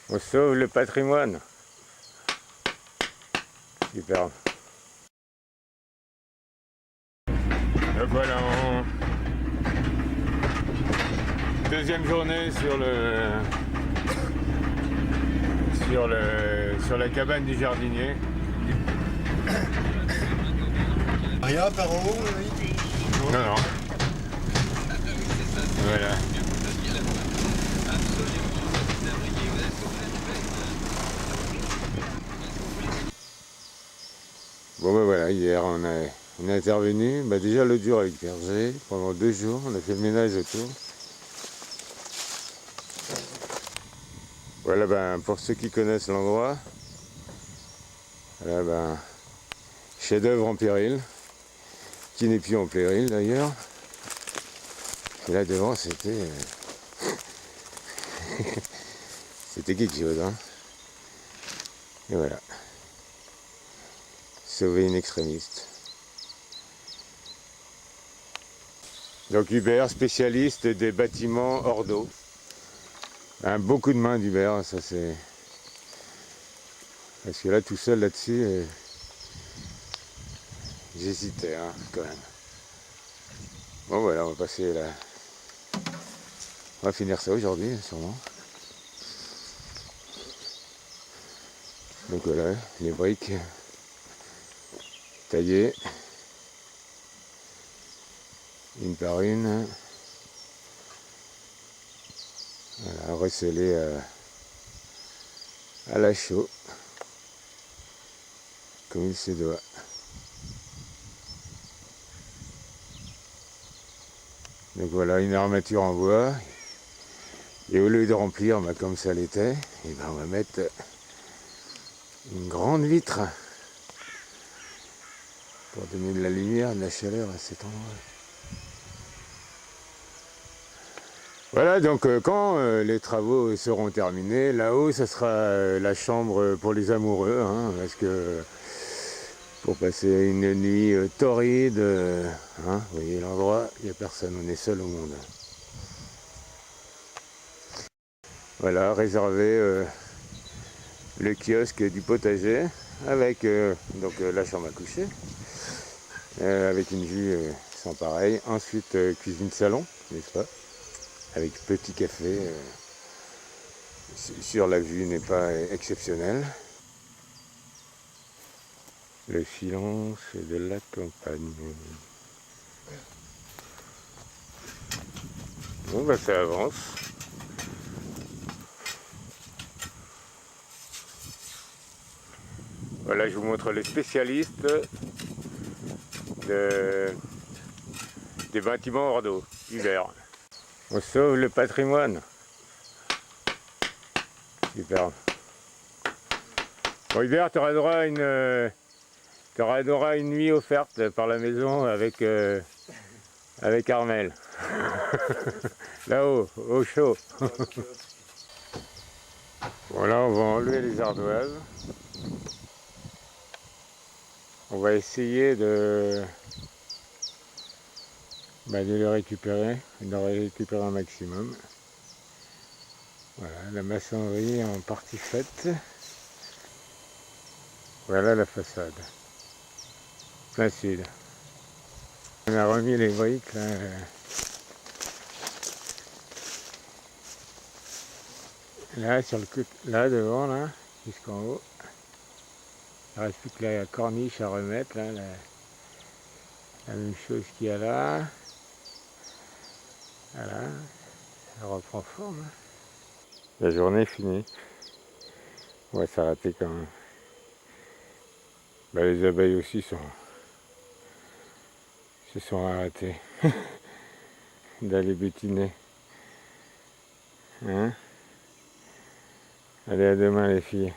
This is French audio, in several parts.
On sauve le patrimoine. Super. Donc voilà, deuxième journée sur la cabane du jardinier. Rien par en haut, oui. Non, non. Voilà. Bon ben voilà, hier on est intervenu, déjà l'autre jour avec Berger, pendant 2 jours, on a fait le ménage autour. Voilà, pour ceux qui connaissent l'endroit, voilà, chef-d'œuvre en péril, qui n'est plus en péril d'ailleurs. Et là devant c'était c'était quelque chose, hein. Et voilà. Sauver une extrémiste. Donc Hubert, spécialiste des bâtiments hors d'eau. Beaucoup de mains d'Hubert, ça c'est... Parce que là tout seul là-dessus, j'hésitais quand même. Bon voilà, on va passer là. On va finir ça aujourd'hui, sûrement. Donc voilà, les briques taillées, une par une. Voilà, recellées à la chaux, comme il se doit. Donc voilà, une armature en bois. Et au lieu de remplir comme ça l'était, on va mettre une grande vitre pour donner de la lumière, de la chaleur à cet endroit. Voilà, donc quand les travaux seront terminés, là-haut, ça sera la chambre pour les amoureux, parce que pour passer une nuit torride, vous voyez l'endroit, il n'y a personne, on est seul au monde. Voilà, réservé le kiosque du potager avec donc la chambre à coucher, avec une vue sans pareil. Ensuite, cuisine-salon, n'est-ce pas? Avec petit café. Sur la vue n'est pas exceptionnelle. Le silence de la campagne. Bon, ça avance. Voilà, je vous montre les spécialistes des bâtiments hors d'eau, Hubert. On sauve le patrimoine. Super. Bon, Hubert, tu auras droit à une nuit offerte par la maison avec Armel. Là-haut, au chaud. Bon, là, on va enlever les ardoises. On va essayer de les récupérer, un maximum. Voilà, la maçonnerie en partie faite. Voilà la façade. Plein sud. On a remis les briques là. Là, sur le côté, là devant, là, jusqu'en haut. Il ne reste plus que la corniche à remettre, là, la même chose qu'il y a là. Voilà, ça reprend forme. La journée est finie. On va s'arrêter quand même. Les abeilles aussi se sont arrêtées d'aller butiner. Allez, à demain les filles.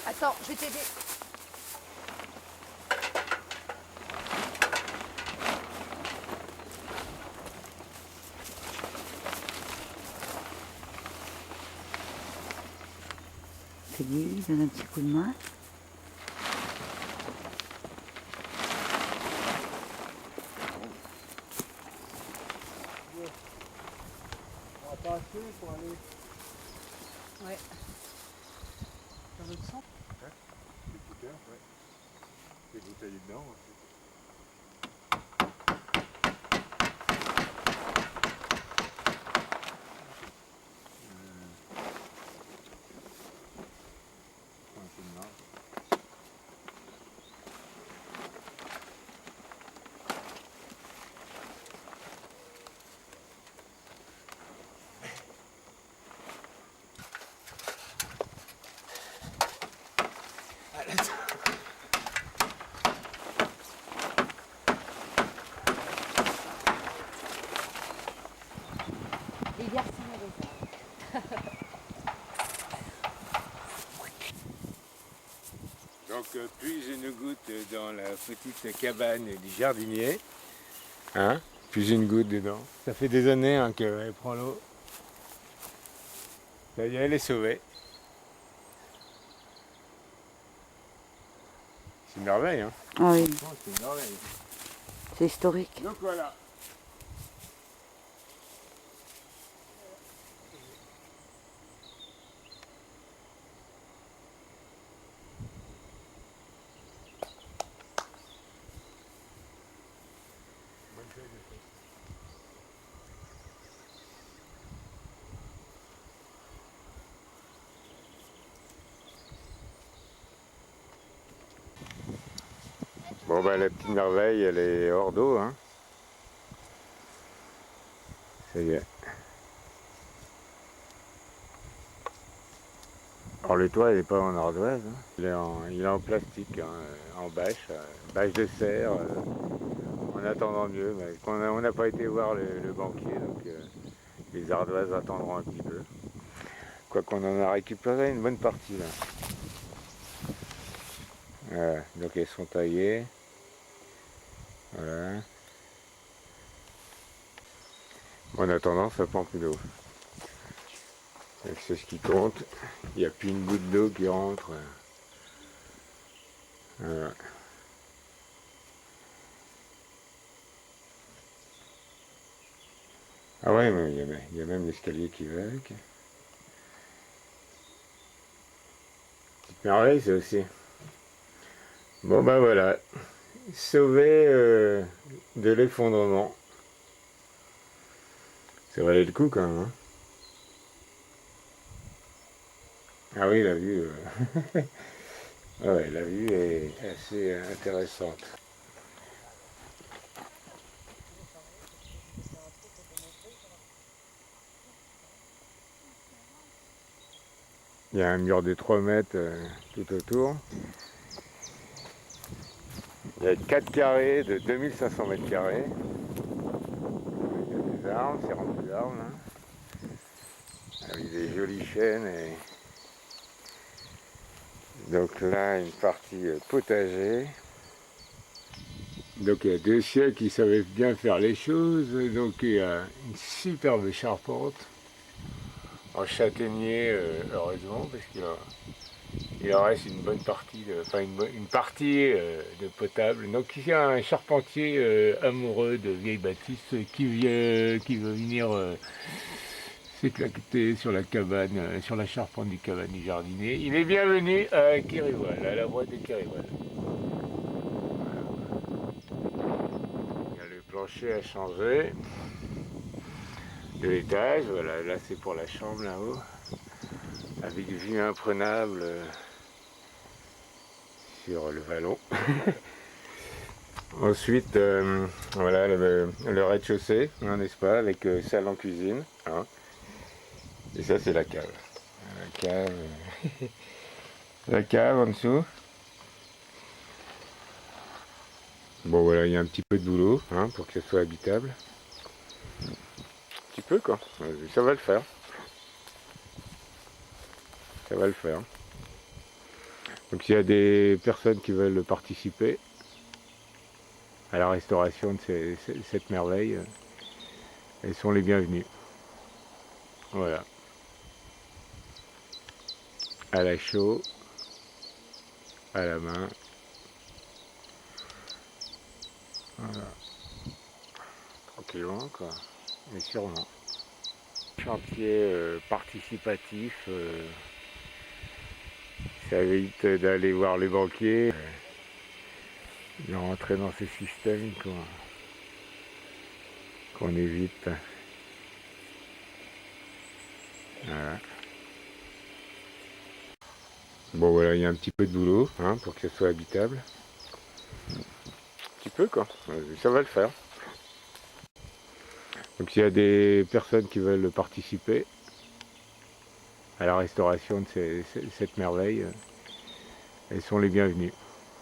Attends, je vais t'aider. Peggy donne un petit coup de main. On va passer pour aller Ouais. Dans l'autre sens. L'écouteur, ouais. Les bouteilles dedans. Les garçons avec ça. Donc puis une goutte dans la petite cabane du jardinier. Hein? Puis une goutte dedans. Ça fait des années hein, qu'elle prend l'eau. Ça y est, elle est sauvée. C'est une merveille, hein? Ah oui, Franchement, c'est une merveille. c'est historique. Donc voilà. Bon ben la petite merveille elle est hors d'eau hein. Ça y est. Alors le toit il n'est pas en ardoise, hein. Il est en plastique, hein, en bâche de serre. En attendant mieux, mais on n'a pas été voir le banquier, donc les ardoises attendront un petit peu. Quoi qu'on en a récupéré une bonne partie là. Voilà, donc elles sont taillées. Voilà. En attendant, ça prend plus d'eau. C'est ce qui compte. Il n'y a plus une goutte d'eau qui rentre. Voilà. Ah ouais, mais il y a même l'escalier qui va avec. Petite merveille, ça aussi. Bon ben voilà. Sauvé de l'effondrement. Ça valait le coup quand même. Hein. Ah oui, la vue. Ah ouais, la vue est assez intéressante. Il y a un mur de 3 mètres tout autour. Il y a 4 carrés de 2500 mètres carrés. Il y a des arbres, c'est rempli d'arbres là. Avec des jolies chênes. Et... donc là, une partie potager. Donc il y a deux siècles qui savaient bien faire les choses. Donc il y a une superbe charpente en châtaignier, heureusement, parce qu'il en reste une bonne partie, enfin une partie de potable. Donc ici un charpentier amoureux de vieilles bâtisses qui veut venir s'éclater sur la cabane, sur la charpente du cabane du jardinier. Il est bienvenu à Kérival, à la voie de Kérival. Il y a le plancher à changer de l'étage, voilà, là c'est pour la chambre là-haut, avec vue imprenable sur le vallon. Ensuite, voilà le rez-de-chaussée, hein, n'est-ce pas, avec salle en cuisine. Hein. Et ça c'est la cave. La cave, la cave en dessous. Bon voilà, il y a un petit peu de boulot hein, pour que ce soit habitable. Un petit peu quoi, ça va le faire. Ça va le faire. Donc s'il y a des personnes qui veulent participer à la restauration de cette merveille, elles sont les bienvenues. Voilà. à la chaux, à la main. Voilà. Tranquillement quoi, mais sûrement. Chantier participatif, ça évite d'aller voir les banquiers, de rentrer dans ces systèmes qu'on évite. Voilà. Bon voilà, il y a un petit peu de boulot hein, pour que ce soit habitable. Un petit peu quoi, ça va le faire. Donc s'il y a des personnes qui veulent participer à la restauration de cette merveille, elles sont les bienvenues.